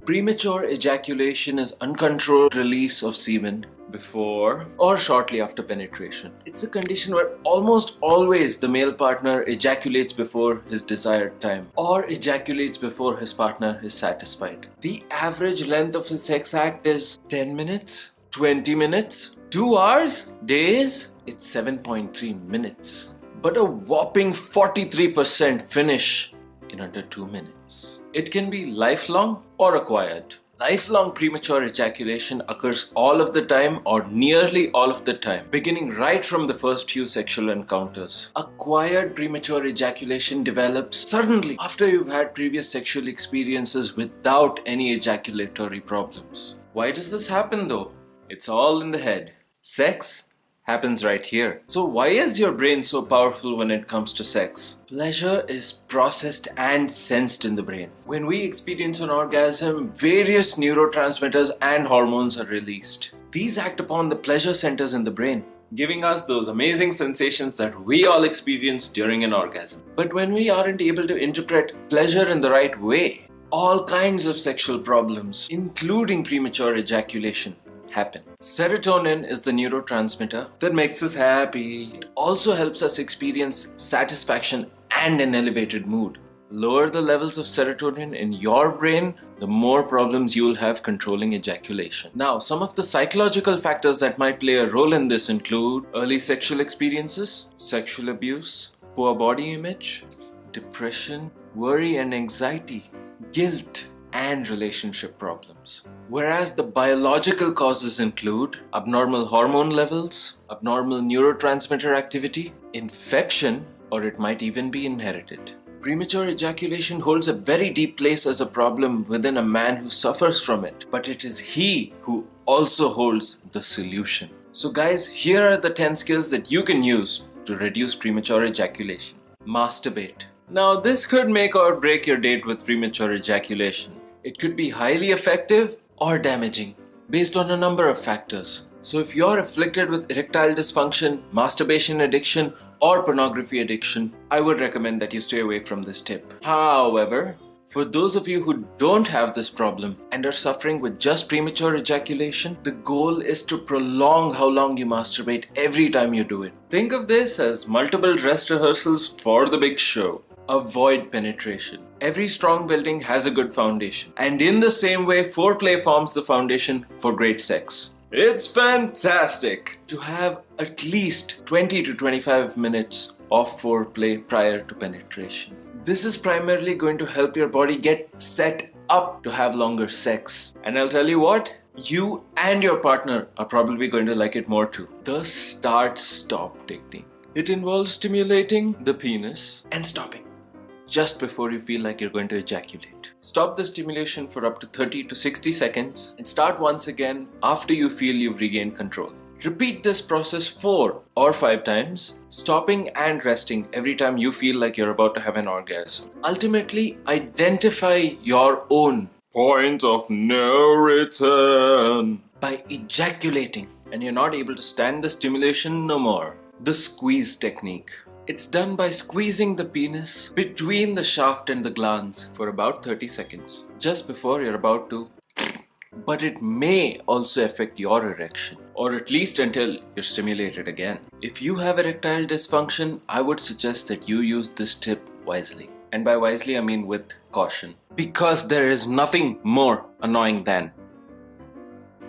Premature ejaculation is uncontrolled release of semen before or shortly after penetration. It's a condition where almost always the male partner ejaculates before his desired time or ejaculates before his partner is satisfied. The average length of his sex act is 10 minutes, 20 minutes, 2 hours, days. It's 7.3 minutes. But a whopping 43% finish in under 2 minutes. It can be lifelong or acquired. Lifelong premature ejaculation occurs all of the time or nearly all of the time, beginning right from the first few sexual encounters. Acquired premature ejaculation develops suddenly after you've had previous sexual experiences without any ejaculatory problems. Why does this happen though? It's all in the head. Sex happens right here. So why is your brain so powerful when it comes to sex? Pleasure is processed and sensed in the brain. When we experience an orgasm, various neurotransmitters and hormones are released. These act upon the pleasure centers in the brain, giving us those amazing sensations that we all experience during an orgasm. But when we aren't able to interpret pleasure in the right way, all kinds of sexual problems, including premature ejaculation, happen. Serotonin is the neurotransmitter that makes us happy. It also helps us experience satisfaction and an elevated mood. Lower the levels of serotonin in your brain, the more problems you'll have controlling ejaculation. Now, some of the psychological factors that might play a role in this include early sexual experiences, sexual abuse, poor body image, depression, worry and anxiety, guilt, and relationship problems. Whereas the biological causes include abnormal hormone levels, abnormal neurotransmitter activity, infection, or it might even be inherited. Premature ejaculation holds a very deep place as a problem within a man who suffers from it, but it is he who also holds the solution. So guys, here are the 10 skills that you can use to reduce premature ejaculation. Masturbate. Now this could make or break your date with premature ejaculation. It could be highly effective or damaging based on a number of factors. So if you're afflicted with erectile dysfunction, masturbation addiction, or pornography addiction, I would recommend that you stay away from this tip. However, for those of you who don't have this problem and are suffering with just premature ejaculation, the goal is to prolong how long you masturbate every time you do it. Think of this as multiple dress rehearsals for the big show. Avoid penetration. Every strong building has a good foundation. And in the same way, foreplay forms the foundation for great sex. It's fantastic to have at least 20 to 25 minutes of foreplay prior to penetration. This is primarily going to help your body get set up to have longer sex. And I'll tell you what, you and your partner are probably going to like it more too. The start-stop technique. It involves stimulating the penis and stopping just before you feel like you're going to ejaculate. Stop the stimulation for up to 30 to 60 seconds and start once again after you feel you've regained control. Repeat this process 4 or 5 times, stopping and resting every time you feel like you're about to have an orgasm. Ultimately, identify your own point of no return by ejaculating and you're not able to stand the stimulation no more. The squeeze technique. It's done by squeezing the penis between the shaft and the glans for about 30 seconds, just before you're about to. But it may also affect your erection, or at least until you're stimulated again. If you have erectile dysfunction, I would suggest that you use this tip wisely. And by wisely, I mean with caution. Because there is nothing more annoying than...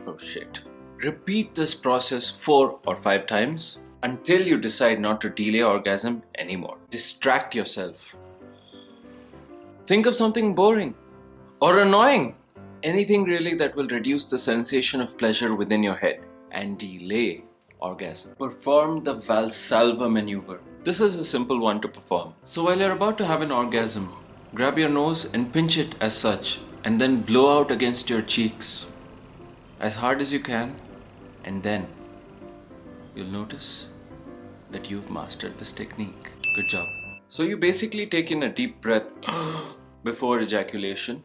oh shit. Repeat this process 4 or 5 times until you decide not to delay orgasm anymore. Distract yourself. Think of something boring or annoying. Anything really that will reduce the sensation of pleasure within your head and delay orgasm. Perform the Valsalva maneuver. This is a simple one to perform. So while you're about to have an orgasm, grab your nose and pinch it as such and then blow out against your cheeks as hard as you can, and then you'll notice that you've mastered this technique. Good job. So you basically take in a deep breath before ejaculation,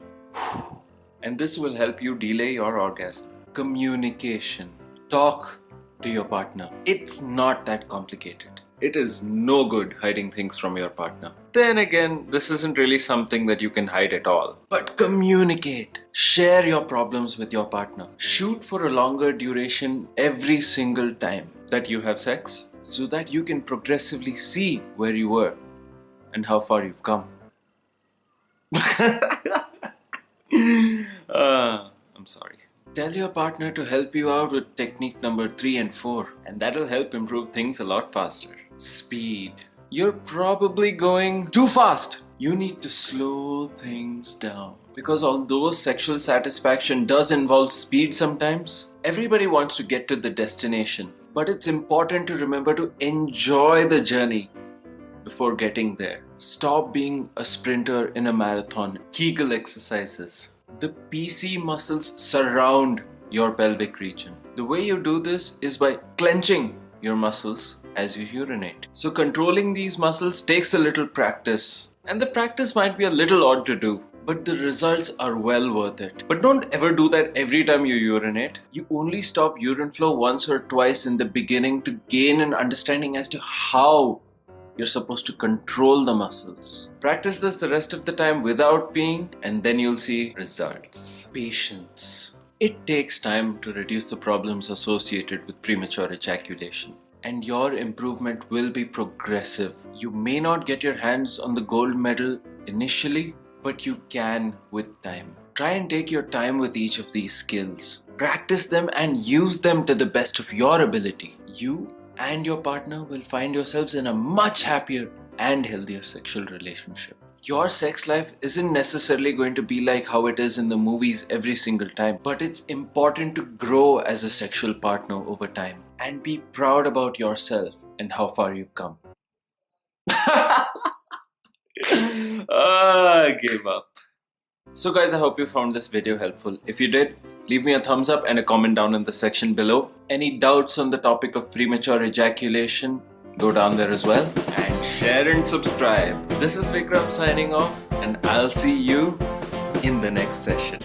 and this will help you delay your orgasm. Communication. Talk to your partner. It's not that complicated. It is no good hiding things from your partner. Then again, this isn't really something that you can hide at all. But communicate. Share your problems with your partner. Shoot for a longer duration every single time that you have sex so that you can progressively see where you were and how far you've come. I'm sorry. Tell your partner to help you out with technique number 3 and 4, and that'll help improve things a lot faster. Speed. You're probably going too fast. You need to slow things down. Because although sexual satisfaction does involve speed sometimes, everybody wants to get to the destination. But it's important to remember to enjoy the journey before getting there. Stop being a sprinter in a marathon. Kegel exercises. The PC muscles surround your pelvic region. The way you do this is by clenching your muscles as you urinate. So controlling these muscles takes a little practice. And the practice might be a little odd to do, but the results are well worth it. But don't ever do that every time you urinate. You only stop urine flow once or twice in the beginning to gain an understanding as to how you're supposed to control the muscles. Practice this the rest of the time without peeing, and then you'll see results. Patience. It takes time to reduce the problems associated with premature ejaculation, and your improvement will be progressive. You may not get your hands on the gold medal initially, but you can with time. Try and take your time with each of these skills. Practice them and use them to the best of your ability. You and your partner will find yourselves in a much happier and healthier sexual relationship. Your sex life isn't necessarily going to be like how it is in the movies every single time, but it's important to grow as a sexual partner over time and be proud about yourself and how far you've come. I gave up. So guys, I hope you found this video helpful. If you did, leave me a thumbs up and a comment down in the section below. Any doubts on the topic of premature ejaculation, go down there as well. And share and subscribe. This is Vikram signing off, and I'll see you in the next session.